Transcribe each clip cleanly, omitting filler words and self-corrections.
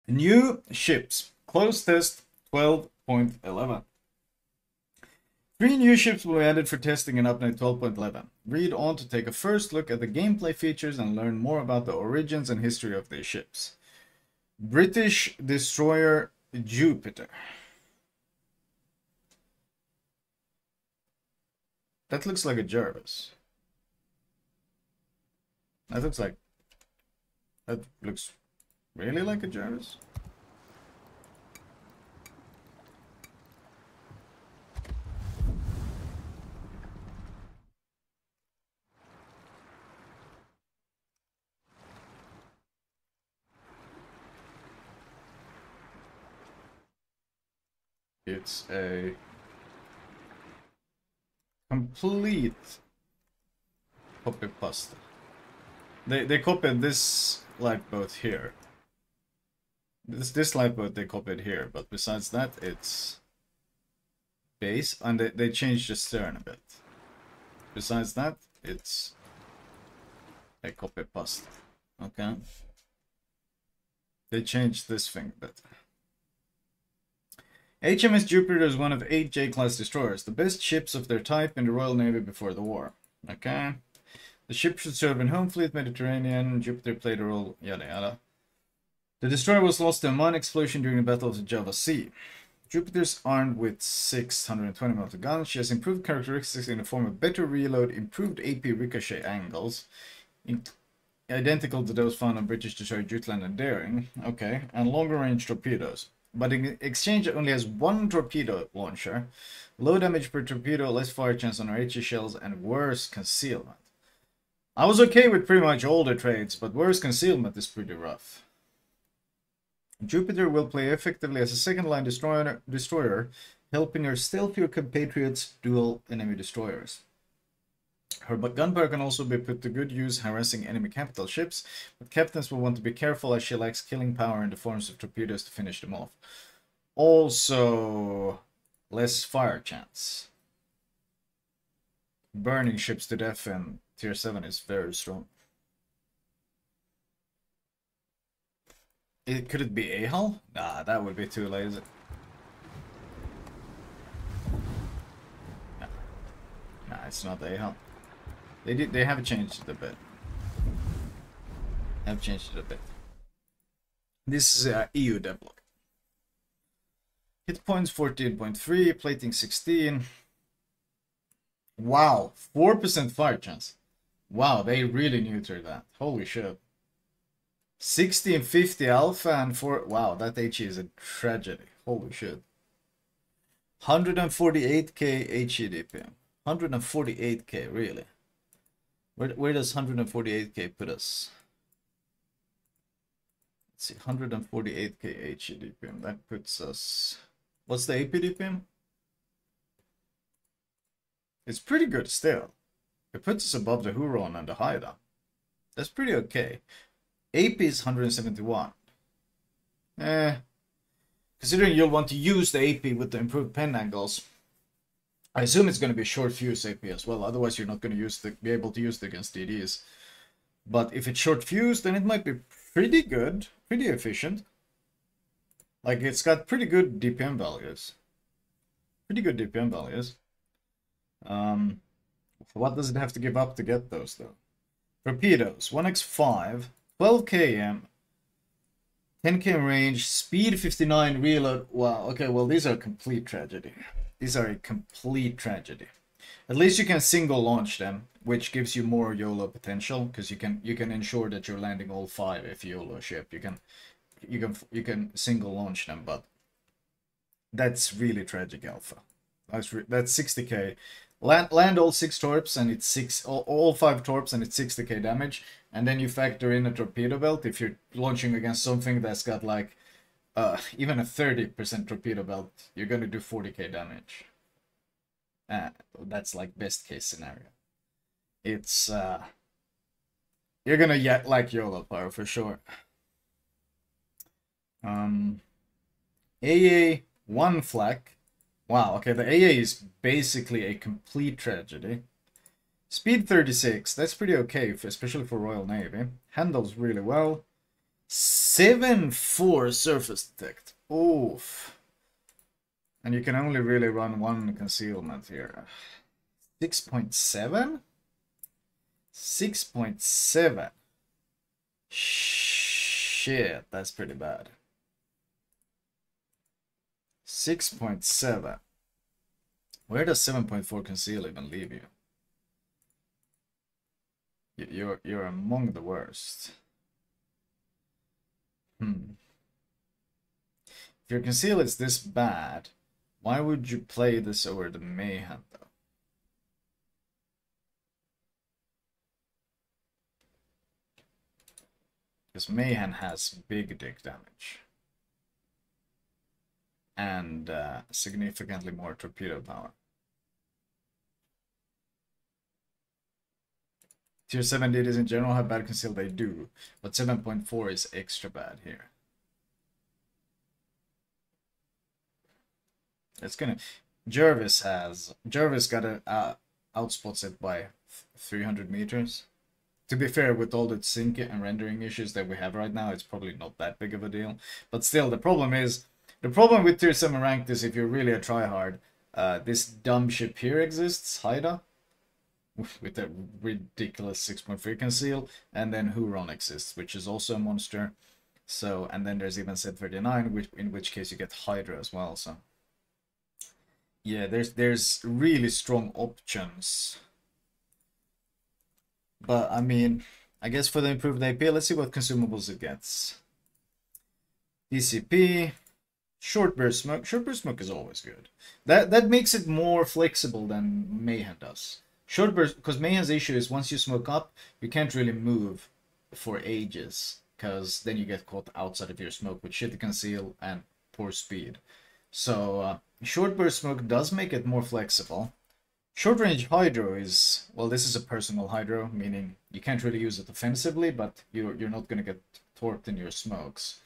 New ships. Close test 12.11. 3 new ships will be added for testing in update 12.11. Read on to take a first look at the gameplay features and learn more about the origins and history of these ships. British destroyer Jupiter. That looks like a Jervis. That looks really like a Jervis. It's a complete copy pasta. They copied this lifeboat here. This lifeboat they copied here, but besides that it's base, and they changed the stern a bit. Besides that, it's a copy pasta. Okay. They changed this thing a bit. HMS Jupiter is one of 8 J-class destroyers, the best ships of their type in the Royal Navy before the war. Okay. The ship should serve in home fleet, Mediterranean. Jupiter played a role, yada yada. The destroyer was lost in a mine explosion during the Battle of the Java Sea. Jupiter's armed with 620mm guns. She has improved characteristics in the form of better reload, improved AP ricochet angles, identical to those found on British destroyer Jutland and Daring. Okay, and longer range torpedoes. But in exchange, it only has 1 torpedo launcher, low damage per torpedo, less fire chance on our HE shells, and worse concealment. I was okay with pretty much all the trades, but worse concealment is pretty rough. Jupiter will play effectively as a second-line destroyer, helping her stealthier compatriots duel enemy destroyers. Her gunpowder can also be put to good use harassing enemy capital ships, but captains will want to be careful as she lacks killing power in the forms of torpedoes to finish them off. Also, less fire chance. Burning ships to death in Tier 7 is very strong. Could it be a hull? Nah, that would be too lazy. Nah, it's not a hull. They have changed it a bit. This is EU devlog. Hit points 14.3, plating 16. Wow, 4% fire chance. Wow, they really neutered that. Holy shit. 1650 alpha and 4. Wow, that HE is a tragedy. Holy shit. 148k HE DPM. 148k, really. Where does 148k put us? Let's see, 148k HE DPM. That puts us. What's the AP DPM? It's pretty good still. It puts us above the Huron and the Haida. That's pretty okay. AP is 171. Considering you'll want to use the AP with the improved pen angles, I assume it's going to be short fuse AP as well. Otherwise, you're not going to be able to use it against DDs. But if it's short fuse, then it might be pretty good, pretty efficient. Like, it's got pretty good DPM values. What does it have to give up to get those, though? Torpedoes, 1x5, 12k AM, 10k range, speed 59, reload. Wow, okay, well, these are a complete tragedy. At least you can single launch them, which gives you more YOLO potential, because you can ensure that you're landing all 5 if you YOLO ship. You can single launch them, but that's really tragic alpha. That's 60k. Land all 6 torps and it's all 5 torps and it's 60k damage, and then you factor in a torpedo belt. If you're launching against something that's got like even a 30% torpedo belt, you're gonna do 40k damage. That's like best case scenario. It's you're gonna like YOLO power for sure. AA 1 flak. Wow, okay, the AA is basically a complete tragedy. Speed 36, that's pretty okay, especially for Royal Navy. Handles really well. 7-4 surface detect. Oof. And you can only really run one concealment here. 6.7? 6.7. Shit, that's pretty bad. 6.7. Where does 7.4 conceal even leave you? You're among the worst. If your conceal is this bad, why would you play this over the Mayhem though? Because Mayhem has big dick damage. And significantly more torpedo power. Tier 7 DDs in general have bad conceal, they do. But 7.4 is extra bad here. It's gonna... Jervis got a outspots it by 300 meters. To be fair, with all the sync and rendering issues that we have right now, it's probably not that big of a deal. But still, the problem with Tier 7 ranked is if you're really a tryhard, this dumb ship here exists, Haida, with a ridiculous 6.3 conceal, and then Huron exists, which is also a monster. So, and then there's even Z39, in which case you get Hydra as well, so... Yeah, there's really strong options. But, I mean, I guess for the improved AP, let's see what consumables it gets. DCP, short burst smoke. Short burst smoke is always good. That makes it more flexible than Mayhem does. Short burst, because Mayhem's issue is once you smoke up, you can't really move for ages, because then you get caught outside of your smoke with shitty conceal and poor speed. So, short burst smoke does make it more flexible. Short range hydro is, well, this is a personal hydro, meaning you can't really use it offensively, but you're not going to get torqued in your smokes.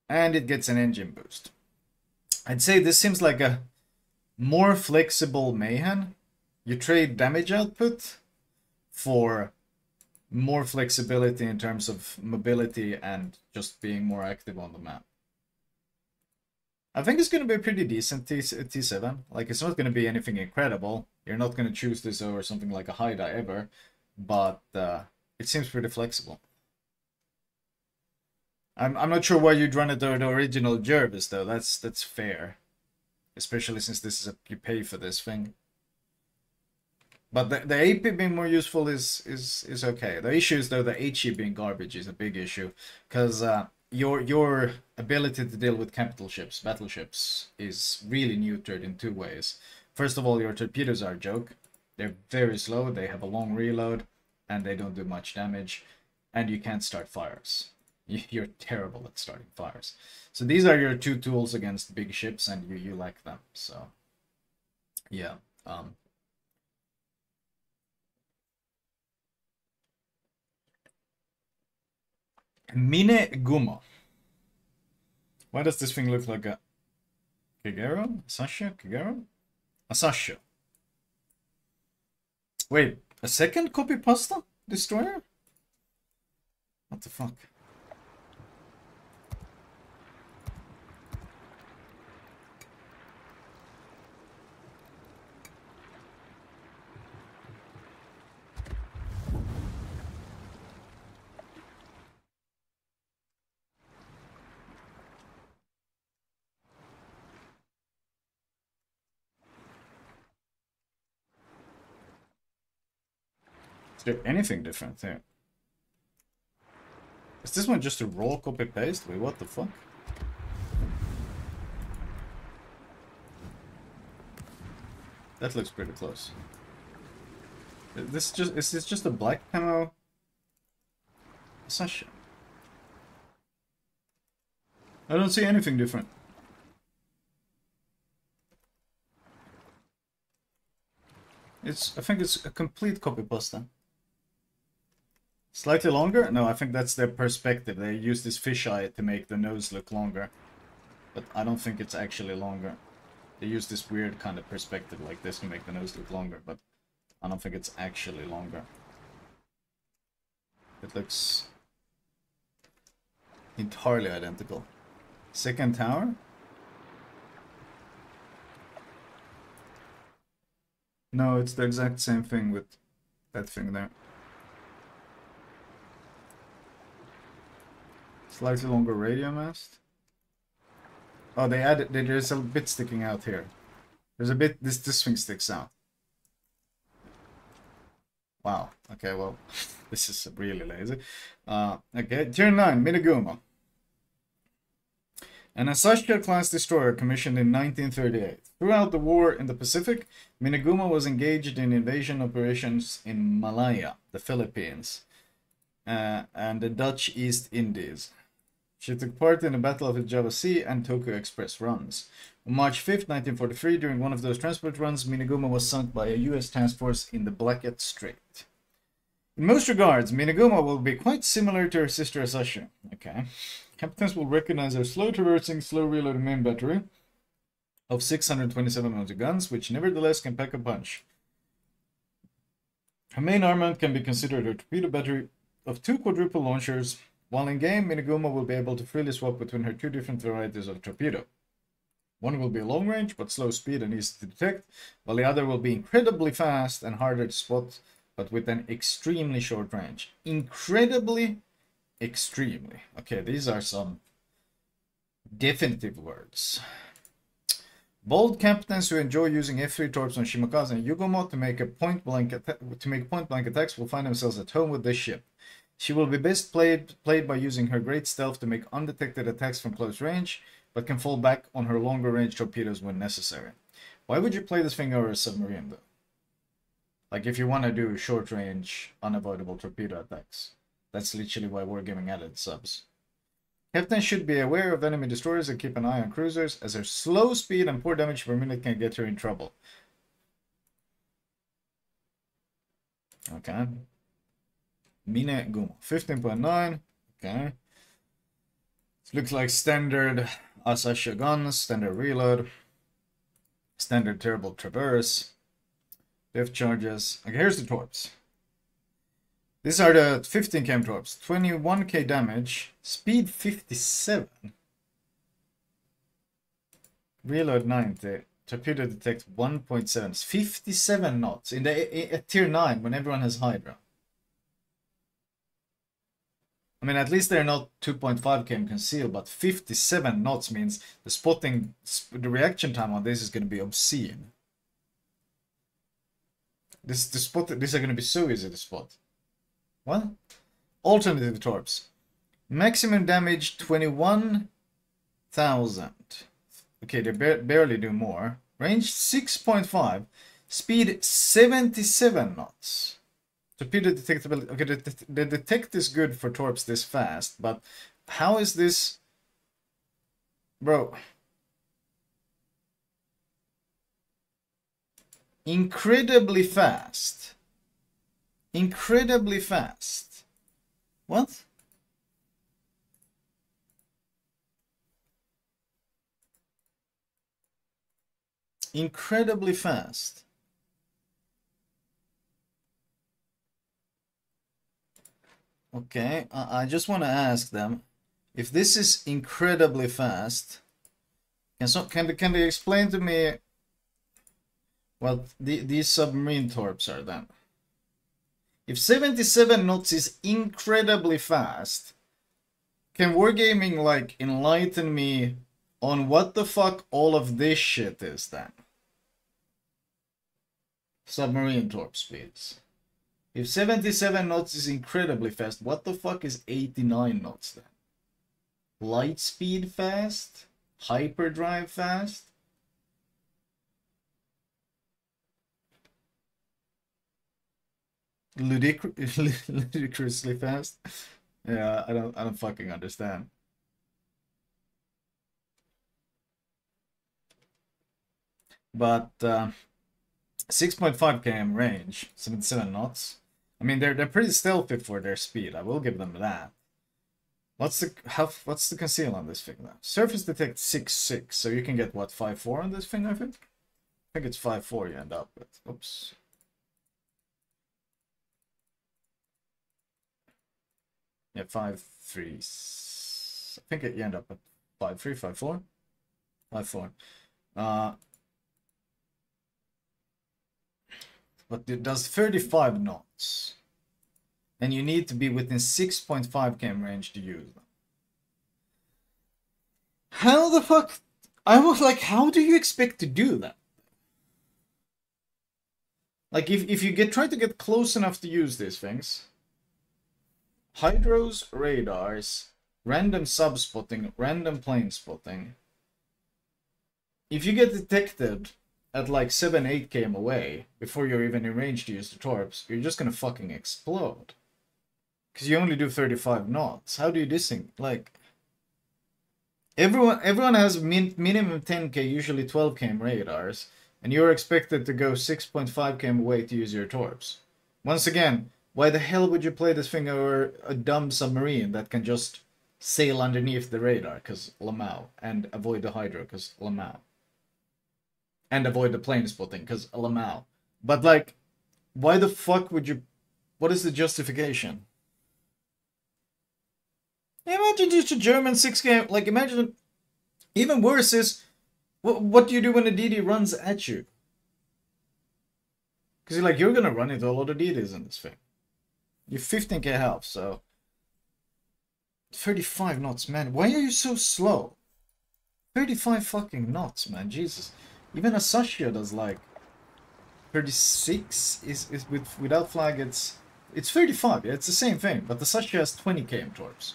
And it gets an engine boost. I'd say this seems like a more flexible Mayhem. You trade damage output for more flexibility in terms of mobility and just being more active on the map. I think it's going to be a pretty decent T7. Like, it's not going to be anything incredible. You're not going to choose this over something like a Haida ever. But it seems pretty flexible. I'm not sure why you'd run it over the original Jervis, though. That's fair. Especially since this is you pay for this thing. But the AP being more useful is okay. The issue is, though, the HE being garbage is a big issue. Because... your ability to deal with capital ships, battleships, is really neutered in two ways. First of all, your torpedoes are a joke. They're very slow, they have a long reload, and they don't do much damage. And you can't start fires. You're terrible at starting fires. So these are your two tools against big ships, and you like them. So, yeah. Mine Gumo. Why does this thing look like a Kagero? Asashio? Kagero? Asashio. Wait, a second copy pasta destroyer? What the fuck? Is there anything different here? Is this one just a raw copy paste? Wait, what the fuck? That looks pretty close. Is this just a black camo? Asashio. I don't see anything different. I think it's a complete copy pasta. Slightly longer? No, I think that's their perspective. They use this fisheye to make the nose look longer. But I don't think it's actually longer. They use this weird kind of perspective like this to make the nose look longer, but I don't think it's actually longer. It looks Entirely identical. Second tower? No, it's the exact same thing with that thing there. Slightly longer radio mast. Oh, they added. There's a bit sticking out here. There's a bit. This thing sticks out. Wow. Okay. Well, this is really lazy. Okay. Tier 9, Minaguma. An Asashio class destroyer commissioned in 1938. Throughout the war in the Pacific, Minaguma was engaged in invasion operations in Malaya, the Philippines, and the Dutch East Indies. She took part in the Battle of the Java Sea and Tokyo Express runs. On March 5, 1943, during one of those transport runs, Minaguma was sunk by a US task force in the Blackett Strait. In most regards, Minaguma will be quite similar to her sister Asashio. Okay. Captains will recognize her slow traversing, slow reloading main battery of 627mm guns, which nevertheless can pack a punch. Her main armament can be considered a torpedo battery of 2 quadruple launchers. While in game, Minaguma will be able to freely swap between her 2 different varieties of torpedo. One will be long range, but slow speed and easy to detect, while the other will be incredibly fast and harder to spot, but with an extremely short range. Incredibly, extremely. Okay, these are some definitive words. Bold captains who enjoy using F3 torps on Shimokaze and Yugomo to make point-blank attacks will find themselves at home with this ship. She will be best played by using her great stealth to make undetected attacks from close range, but can fall back on her longer range torpedoes when necessary. Why would you play this thing over a submarine, though? Like, if you want to do short range, unavoidable torpedo attacks. That's literally why Wargaming added subs. Captains should be aware of enemy destroyers and keep an eye on cruisers, as her slow speed and poor damage per minute can get her in trouble. Okay. Minaguma, 15.9. Okay. It looks like standard Asashio guns, standard reload, standard terrible traverse, depth charges. Okay, here's the torps. These are the 15 km torps. 21k damage, speed 57, reload 90, torpedo detect 1.7, 57 knots in the at tier 9 when everyone has Hydra. I mean, at least they're not 2.5 km concealed, but 57 knots means the reaction time on this is going to be obscene. These are going to be so easy to spot. What? Alternative torps. Maximum damage 21,000. Okay, they barely do more. Range 6.5. Speed 77 knots. Torpedo detectability. Okay, the detect is good for torps this fast, but how is this... Bro. Incredibly fast. Incredibly fast. What? Incredibly fast. Okay, I just want to ask them if this is incredibly fast. Can they explain to me what these submarine torps are then? If 77 knots is incredibly fast, can Wargaming like enlighten me on what the fuck all of this shit is then? Submarine torp speeds. If 77 knots is incredibly fast, what the fuck is 89 knots then? Light speed fast? Hyperdrive fast? Ludicrously fast? Yeah, I don't fucking understand. But 6.5 km range, 77 knots. I mean, they're pretty stealthy for their speed. I will give them that. What's the conceal on this thing now? Surface detect 6.6, so you can get what, 5.4 on this thing, I think? I think it's 5.4 you end up with. Oops. Yeah, 5.3. I think you end up at 5.3, 5.4, 5.4. But it does 35 knots. And you need to be within 6.5 km range to use them. How the fuck? I was like, how do you expect to do that? Like, if you try to get close enough to use these things, hydros, radars, random sub-spotting, random plane spotting. If you get detected at like 7-8 km away before you're even in range to use the torps, you're just gonna fucking explode. Because you only do 35 knots. How do you distinguish? Like, everyone has minimum 10k, usually 12 km radars, and you're expected to go 6.5 km away to use your torps. Once again, why the hell would you play this thing over a dumb submarine that can just sail underneath the radar, because Lamau, and avoid the hydro, because Lamau. And avoid the plane spotting, because Lamau. But like, why the fuck would you... What is the justification? Imagine just a German 6 km... Like, imagine... Even worse is... What do you do when a DD runs at you? Because you're gonna run into a lot of DDs in this thing. You're 15k health, so... 35 knots, man. Why are you so slow? 35 fucking knots, man. Jesus. Even Asashio does like 36 is without flag it's 35, yeah, it's the same thing, but Asashio has 20 km torps.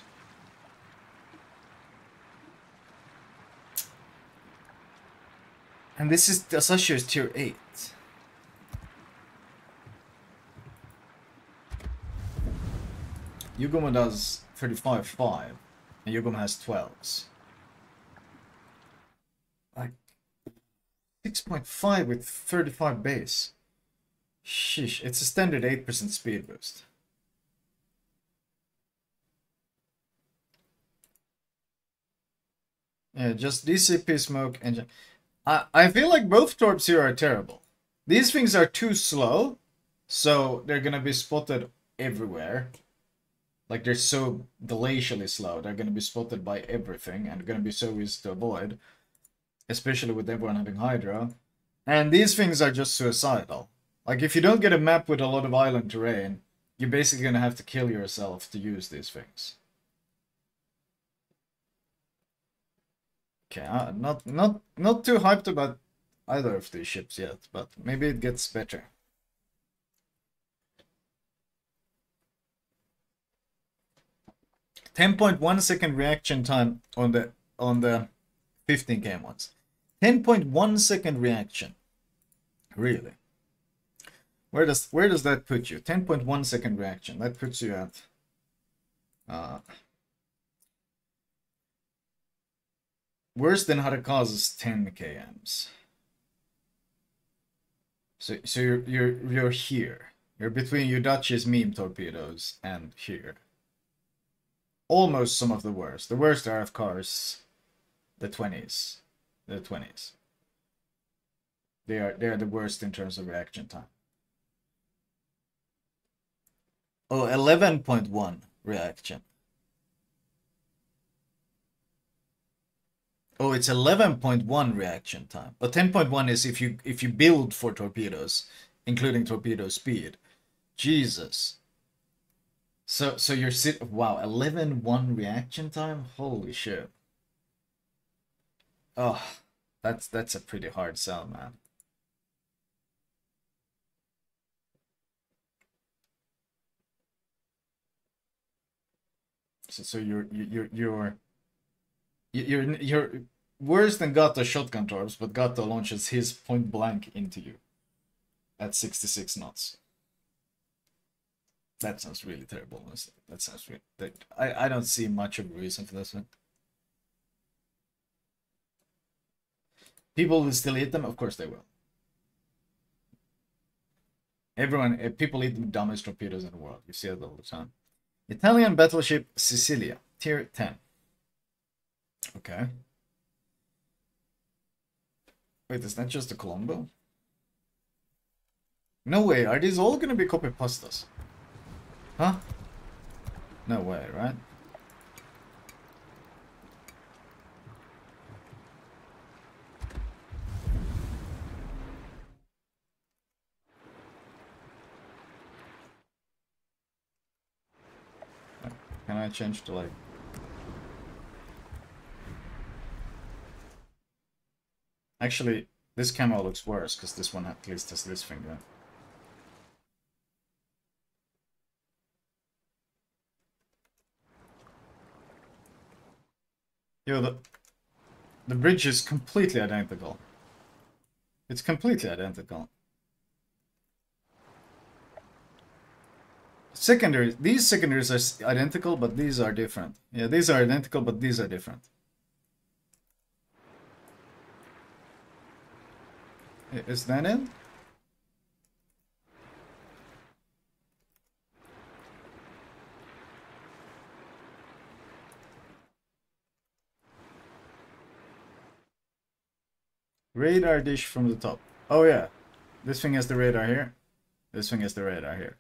And this is Asashio's tier 8. Yugoma does 35.5 and Yugoma has 12s. Like 6.5 with 35 base. Sheesh, it's a standard 8% speed boost. Yeah, just DCP smoke engine. I feel like both torps here are terrible. These things are too slow, so they're gonna be spotted everywhere. Like, they're so glacially slow, they're gonna be spotted by everything and gonna be so easy to avoid. Especially with everyone having Hydra. And these things are just suicidal. Like, if you don't get a map with a lot of island terrain, you're basically gonna have to kill yourself to use these things. Okay, not too hyped about either of these ships yet, but maybe it gets better. .1 second reaction time on the 15k ones. 10.1 second reaction. Really? Where does that put you? 10.1 second reaction. That puts you at worse than Harakazu's 10 kms. So you're here. You're between Yudachi's meme torpedoes and here. Almost some of the worst. The worst are, of course, the 20s. The 20s. They are the worst in terms of reaction time. Oh, 11.1 reaction. Oh, it's 11.1 reaction time. But 10.1 is if you build for torpedoes, including torpedo speed. Jesus. So you're wow, 11.1 reaction time? Holy shit. Oh, that's a pretty hard sell, man. So you're worse than Gato shotgun torps, but Gato launches his point blank into you at 66 knots. That sounds really terrible, honestly. That sounds really... I don't see much of a reason for this one. People will still eat them? Of course they will. People eat the dumbest torpedoes in the world. You see it all the time. Italian battleship Sicilia, tier 10. Okay. Wait, is that just a Colombo? No way, are these all gonna be copy pastas? Huh? No way, right? I change to like... Actually, this camo looks worse, because this one at least has this finger. Yo, the bridge is completely identical. It's completely identical. Secondaries, these secondaries are identical, but these are different. Yeah, these are identical, but these are different. Is that it? Radar dish from the top. Oh yeah, this thing has the radar here. This thing has the radar here.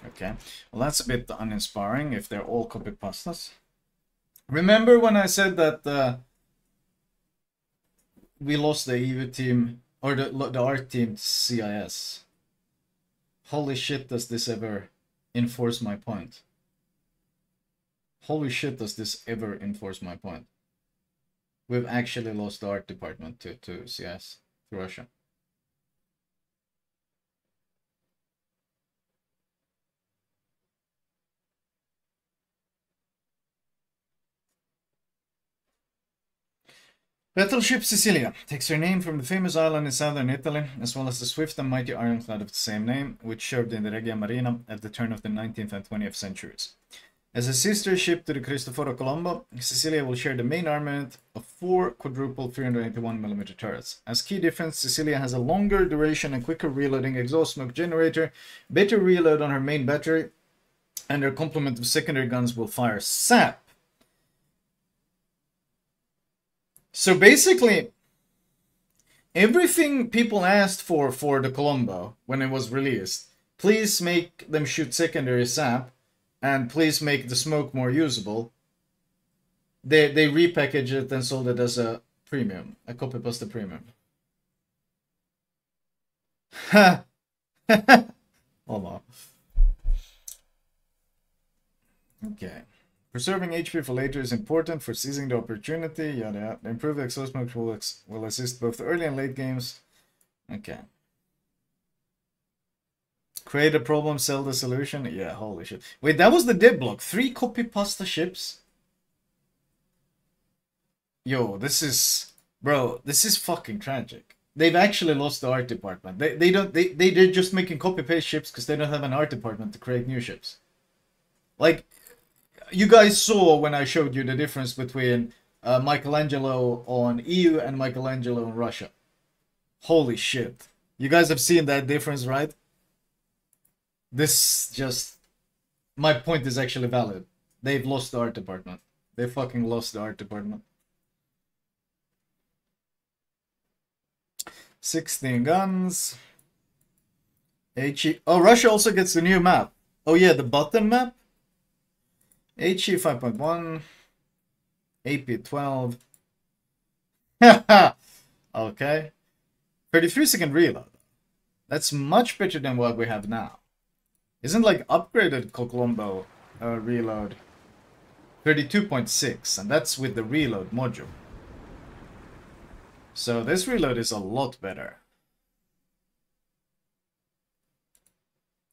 Okay, well that's a bit uninspiring if they're all copy pastas. Remember when I said that we lost the EU team, or the art team to CIS? Holy shit, does this ever enforce my point? Holy shit, does this ever enforce my point? We've actually lost the art department to CIS, to Russia. Battleship Sicilia takes her name from the famous island in southern Italy, as well as the swift and mighty ironclad of the same name, which served in the Regia Marina at the turn of the 19th and 20th centuries. As a sister ship to the Cristoforo Colombo, Sicilia will share the main armament of 4 quadruple 381mm turrets. As key difference, Sicilia has a longer duration and quicker reloading exhaust smoke generator, better reload on her main battery, and her complement of secondary guns will fire sap. So basically, everything people asked for the Colombo when it was released, please make them shoot secondary sap, and please make the smoke more usable. They repackaged it and sold it as a premium, a copy pasta premium. Ha! Hold on. Okay. Preserving HP for later is important for seizing the opportunity. Yada yada. Improved exhaust smoke will assist both early and late games. Okay. Create a problem, sell the solution. Yeah, holy shit. Wait, that was the dead block. 3 copy pasta ships? Yo, this is... Bro, this is fucking tragic. They've actually lost the art department. They're just making copy-paste ships because they don't have an art department to create new ships. Like, you guys saw when I showed you the difference between Michelangelo on EU and Michelangelo on Russia. Holy shit. You guys have seen that difference, right? This just... My point is actually valid. They've lost the art department. They fucking lost the art department. 16 guns. HE... Oh, Russia also gets the new map. Oh yeah, the button map? HE 5.1. AP 12. Okay. 33-second reload. That's much better than what we have now. Isn't like upgraded Colombo reload 32.6, and that's with the reload module. So this reload is a lot better.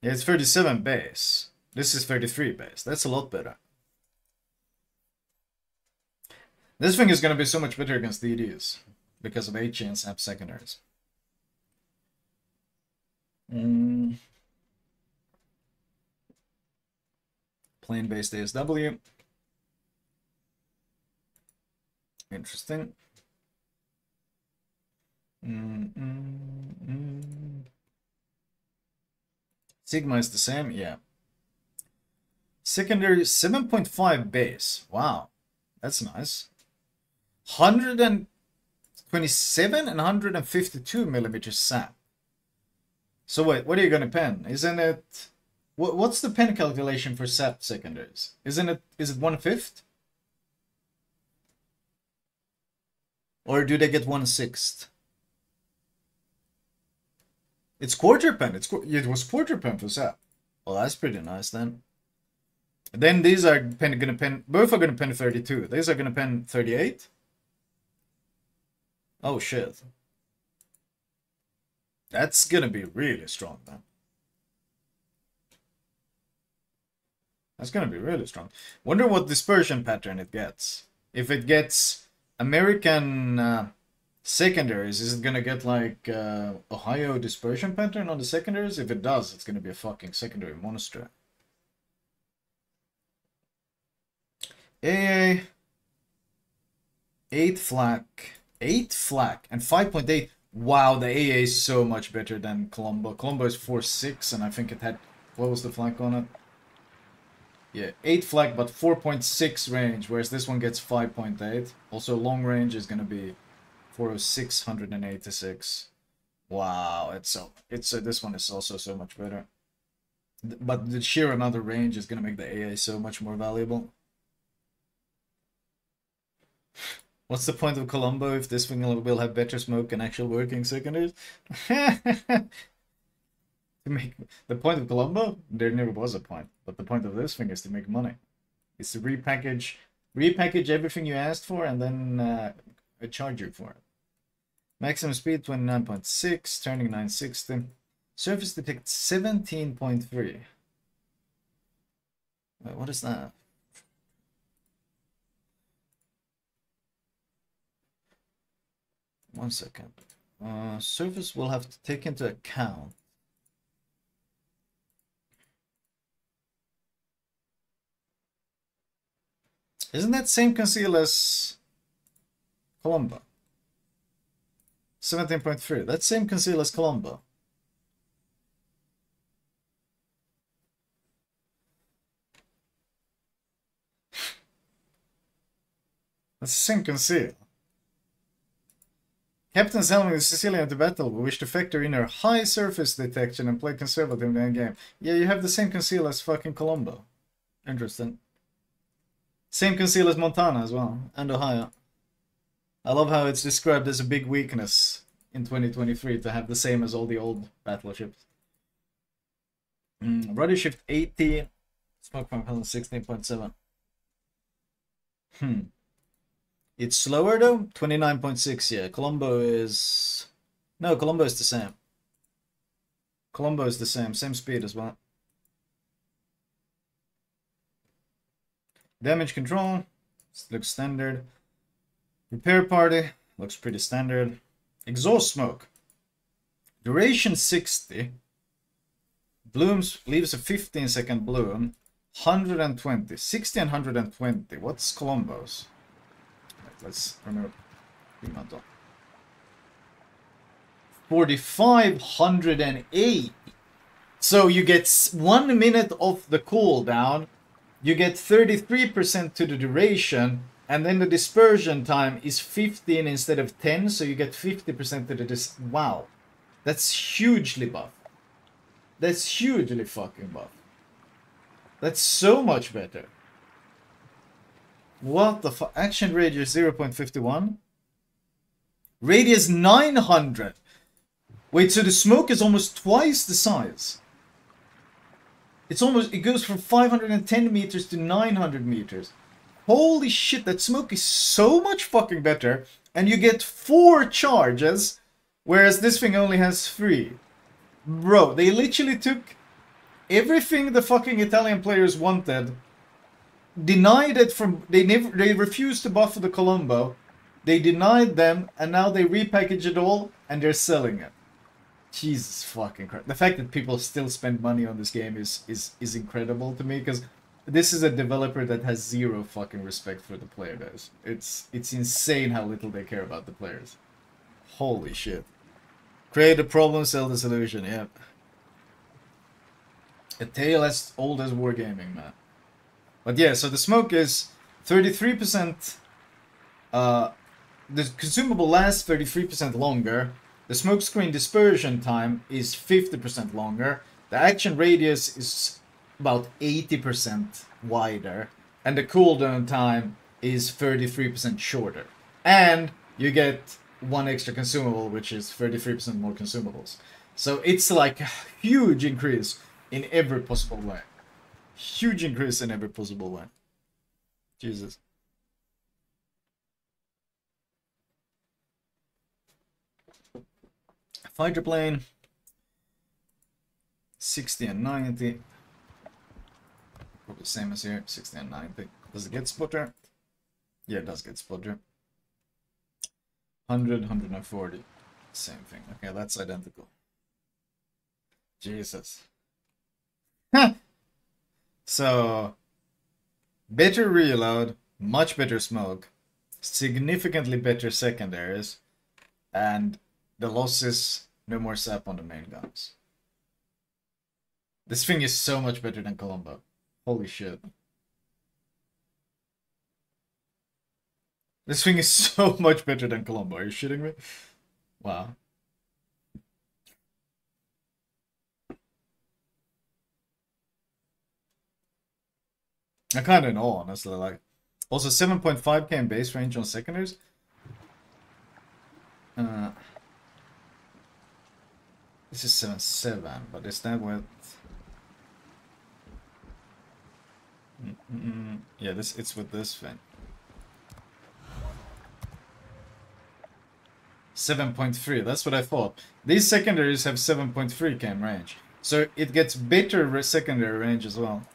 Yeah, it's 37 base. This is 33 base. That's a lot better. This thing is going to be so much better against DDs because of HE and SAP secondaries. Plane-based ASW. Interesting. Sigma is the same, yeah. Secondary 7.5 base. Wow, that's nice. 127 and 152 millimeters SAP. So wait, what are you gonna pen? Isn't it? What's the pen calculation for SAP secondaries? Is it 1/5? Or do they get 1/6? It's quarter pen. It was quarter pen for Zap. Well, that's pretty nice then. Then these are gonna pen. Both are gonna pen 32. These are gonna pen 38. Oh shit. That's gonna be really strong then. That's gonna be really strong. Wonder what dispersion pattern it gets. If it gets American secondaries, is it gonna get like Ohio dispersion pattern on the secondaries? If it does, it's gonna be a fucking secondary monster. AA 8 flak. 8 flak and 5.8. Wow, the AA is so much better than Colombo. Colombo is 4.6 and I think it had, what was the flak on it? Yeah, 8 flak but 4.6 range, whereas this one gets 5.8. Also long range is gonna be 406, 186. Wow, this one is also so much better. But the sheer amount of range is gonna make the AA so much more valuable. What's the point of Colombo if this thing will have better smoke and actual working secondaries? To make the point of Colombo, there never was a point. But the point of this thing is to make money. It's to repackage everything you asked for and then charge you for it. Maximum speed 29.6, turning 960. Surface detect 17.3. Wait, what is that? One second. Surface will have to take into account. Isn't that same conceal as Colombo? 17.3. That's same conceal as Colombo. That's the same conceal. Captain's helming the Sicilian to battle. We wish to factor in our high surface detection and play conservative in the end game. Yeah, you have the same conceal as fucking Colombo. Interesting. Same conceal as Montana as well, and Ohio. I love how it's described as a big weakness in 2023 to have the same as all the old battleships. Rudder shift 80, smoke from 16.7. It's slower though? 29.6, yeah. Colombo is... No, Colombo is the same. Colombo is the same speed as well. Damage control, looks standard. Repair party, looks pretty standard. Exhaust smoke. Duration 60. Blooms, leaves a 15-second bloom. 120. 60 and 120. What's Colombo's? Let's remember. 4,508. So you get 1 minute of the cooldown. You get 33% to the duration. And then the dispersion time is 15 instead of 10. So you get 50% to the wow. That's hugely buff. That's hugely fucking buff. That's so much better. What the fuck? Action radius 0.51. Radius 900. Wait, so the smoke is almost twice the size. It goes from 510 meters to 900 meters. Holy shit, that smoke is so much fucking better. And you get 4 charges, whereas this thing only has 3. Bro, they literally took everything the fucking Italian players wanted, denied it from... They refused to buff the Colombo. They denied them, and now they repackage it all, and they're selling it. Jesus fucking Christ. The fact that people still spend money on this game is incredible to me, because this is a developer that has zero fucking respect for the player base. It's insane how little they care about the players. Holy shit. Create a problem, sell the solution, yep. A tale as old as Wargaming, man. But yeah, so the smoke is 33%, the consumable lasts 33% longer, the smoke screen dispersion time is 50% longer, the action radius is about 80% wider, and the cooldown time is 33% shorter. And you get 1 extra consumable, which is 33% more consumables. So it's like a huge increase in every possible way. Huge increase in every possible way. Jesus. Fighter plane. 60 and 90. Probably same as here. 60 and 90. Does it get spotter? Yeah, it does get spotter. 100, 140. Same thing. Okay, that's identical. Jesus. So, better reload, much better smoke, significantly better secondaries, and the losses, no more sap on the main guns. This thing is so much better than Colombo. Holy shit. This thing is so much better than Colombo. Are you shitting me? Wow. I kind of know, honestly. Like, also 7.5k in base range on secondaries. This is 7.7, but is that with? Yeah, it's with this thing. 7.3, that's what I thought. These secondaries have 7.3 km range. So it gets better secondary range as well.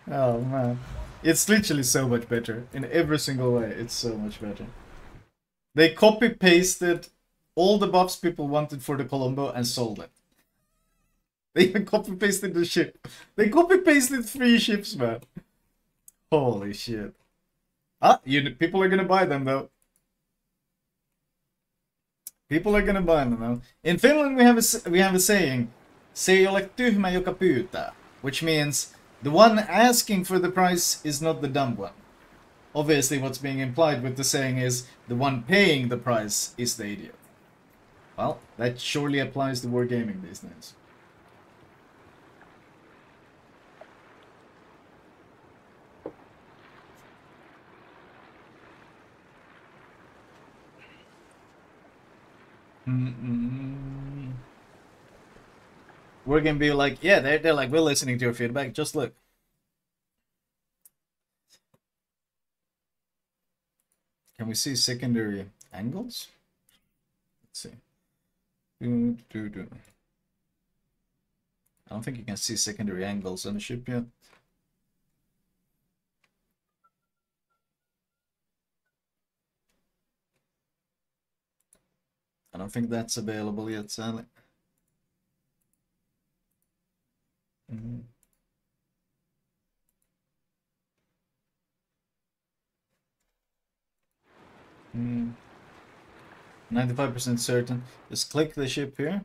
Oh man. It's literally so much better. In every single way, it's so much better. They copy-pasted all the buffs people wanted for the Colombo and sold it. They even copy-pasted the ship. They copy-pasted 3 ships, man. Holy shit. People are gonna buy them though. People are gonna buy them though. In Finland we have a saying, se ei ole tyhmä joka pyytää, which means the one asking for the price is not the dumb one. Obviously what's being implied with the saying is the one paying the price is the idiot. Well, that surely applies to Wargaming these days. We're gonna be like, yeah, they're like, we're listening to your feedback, just look. Can we see secondary angles? Let's see. I don't think you can see secondary angles on the ship yet. I don't think that's available yet, sadly. 95% certain. Just click the ship here.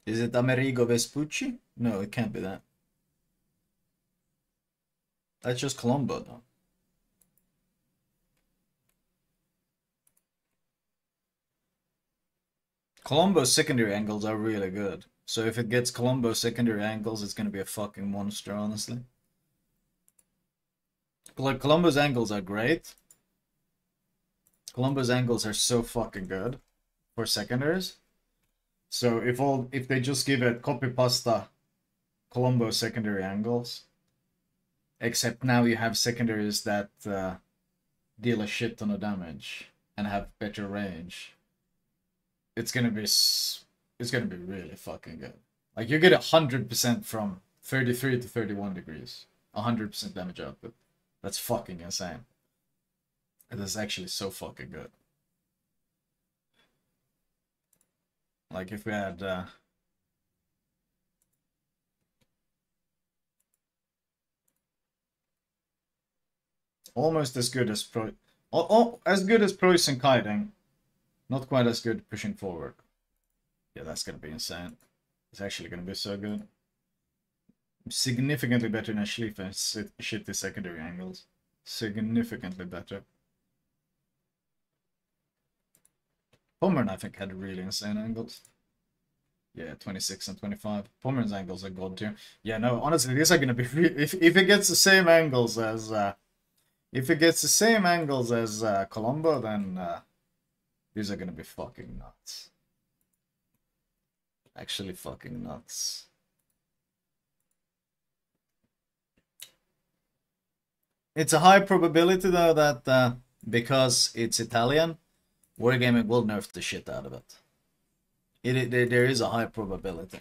Is it Amerigo Vespucci? No, it can't be that. That's just Colombo, though. Colombo's secondary angles are really good. So if it gets Colombo's secondary angles, it's gonna be a fucking monster, honestly. Like, Colombo's angles are great. Colombo's angles are so fucking good for secondaries. So if they just give it copy pasta Colombo secondary angles, except now you have secondaries that deal a shit ton of damage and have better range, it's gonna be really fucking good. Like, you get 100% from 33 to 31 degrees, 100% damage output. That's fucking insane. It is actually so fucking good. Like, if we had almost as good as as good as Preuss and kiting, not quite as good pushing forward. Yeah, that's gonna be insane. It's actually gonna be so good. Significantly better than Schlieffen shitty secondary angles. Significantly better. Pommern, I think, had really insane angles. Yeah, 26 and 25. Pommern's angles are god tier. Yeah, no, honestly, these are gonna be if it gets the same angles as Colombo, then These are gonna be fucking nuts. Actually fucking nuts. It's a high probability though that because it's Italian, Wargaming will nerf the shit out of it. There is a high probability.